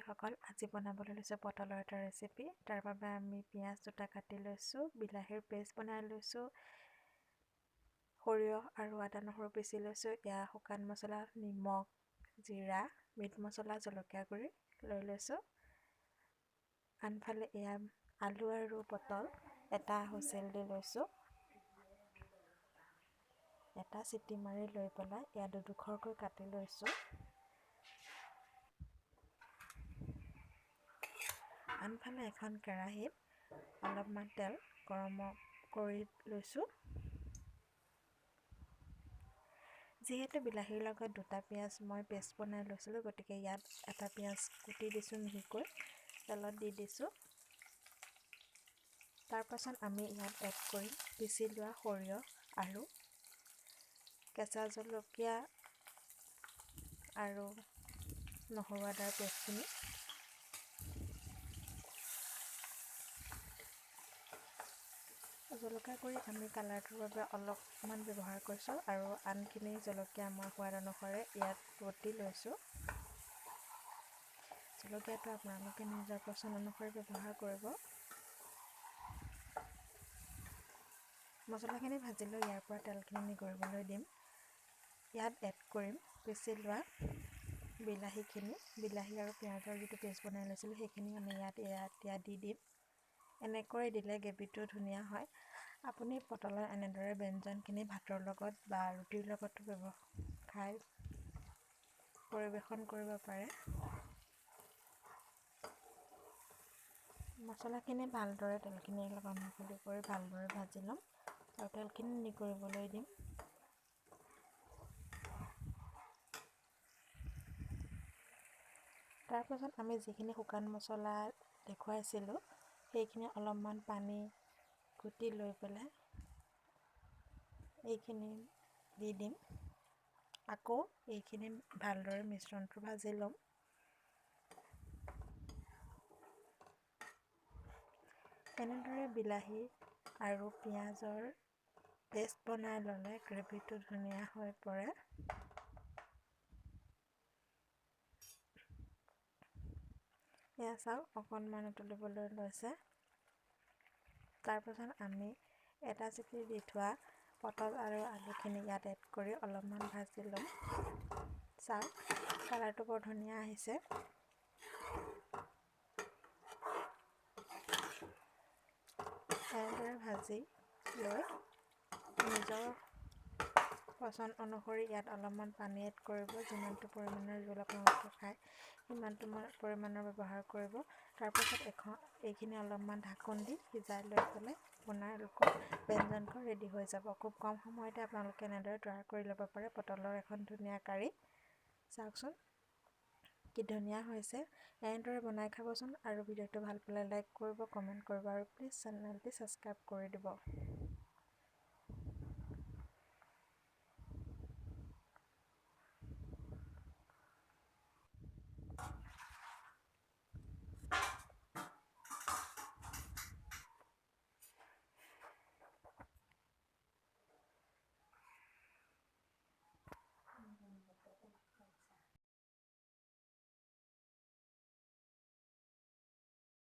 সকল আজি বনাবলৈ লৈছোঁ পটলৰ এটা ৰেচিপি। তাৰ বাবে আমি পিঁয়াজ দুটা কাটি লৈছোঁ, বিলাহীৰ পেষ্ট বনাই লৈছোঁ, সৰিয়হ আৰু আদা নহৰু পিচি লৈছোঁ, এয়া শুকান মছলা, নিমখ, জিৰা, মিট মছলা, জলকীয়া গুড়ি লৈ লৈছোঁ। আনফালে এয়া আলু আৰু পটল এটা হুইচেল দি লৈছোঁ। এটা চিটি মাৰি লৈ পেলাই এয়া দুডোখৰকৈ কাটি লৈছোঁ। আনফালে এখন কেৰাহীত অলপমান তেল গৰম কৰি লৈছোঁ। যিহেতু বিলাহীৰ লগত দুটা পিঁয়াজ মই পেষ্ট বনাই লৈছিলোঁ, গতিকে ইয়াত এটা পিঁয়াজ কুটি দিছোঁ মিহিকৈ, তেলত দি দিছোঁ। তাৰ পাছত আমি ইয়াত এড কৰিম পিচি লোৱা সৰিয়হ আৰু কেঁচা জলকীয়া আৰু নহৰু আদাৰ পেষ্টখিনি। জলকীয়া গুড়ি আমি কালাৰটোৰ বাবে অলপমান ব্যৱহাৰ কৰিছোঁ আৰু আনখিনি জলকীয়া আমাৰ সোৱাদ অনুসাৰে ইয়াত বটি লৈছোঁ। জলকীয়াটো আপোনালোকে নিজৰ পচন্দ অনুসৰি ব্যৱহাৰ কৰিব। মছলাখিনি ভাজি লৈ ইয়াৰ পৰা তেলখিনি নিগৰিবলৈ দিম। ইয়াত এড কৰিম পিচি লোৱা বিলাহী আৰু পিঁয়াজৰ যিটো পেষ্ট বনাই লৈছিলোঁ সেইখিনি আমি ইয়াত দি দিম। এনেকৈ দিলে গ্ৰেভিটো ধুনীয়া হয়। আপুনি পটলৰ এনেদৰে ব্যঞ্জনখিনি ভাতৰ লগত বা ৰুটিৰ লগতো পৰিৱেশন কৰিব পাৰে। মছলাখিনি ভালদৰে তেলখিনিৰ লগত মিহলি কৰি ভালদৰে ভাজি ল'ম আৰু তেলখিনি নিগৰিবলৈ দিম। তাৰপাছত আমি যিখিনি শুকান মছলা দেখুৱাইছিলোঁ সেইখিনি অলপমান পানী গুটি লৈ পেলাই এইখিনি দি দিম। আকৌ এইখিনি ভালদৰে মিশ্ৰণটো ভাজি ল'ম। এনেদৰে বিলাহী আৰু পিঁয়াজৰ পেষ্ট বনাই ল'লে গ্ৰেভিটো ধুনীয়া হৈ পৰে। এয়া চাওক অকণমান উতলিবলৈ লৈছে। তাৰপাছত আমি এটা চিটি দি থোৱা পটল আৰু আলুখিনি ইয়াত এড কৰি অলপমান ভাজি ল'ম। চাওক কালাৰটো বৰ ধুনীয়া আহিছে। এনেদৰে ভাজি লৈ নিজৰ পচন্দ অনুসৰি ইয়াত অলপমান পানী এড কৰিব। যিমানটো পৰিমাণৰ জোল আপোনালোকে খায় সিমানটো পৰিমাণৰ ব্যৱহাৰ কৰিব। তাৰপাছত এইখিনি অলপমান ঢাকোন দি সিজাই লৈ পেলাই আপোনালোকৰ ব্যঞ্জনখন ৰেডি হৈ যাব। খুব কম সময়তে আপোনালোকে এনেদৰে তৈয়াৰ কৰি ল'ব পাৰে পটলৰ এখন ধুনীয়া কাৰী। চাওকচোন কি ধুনীয়া হৈছে। এনেদৰে বনাই খাবচোন আৰু ভিডিঅ'টো ভাল পালে লাইক কৰিব, কমেণ্ট কৰিব আৰু প্লিজ চেনেলটি ছাবস্ক্ৰাইব কৰি দিব।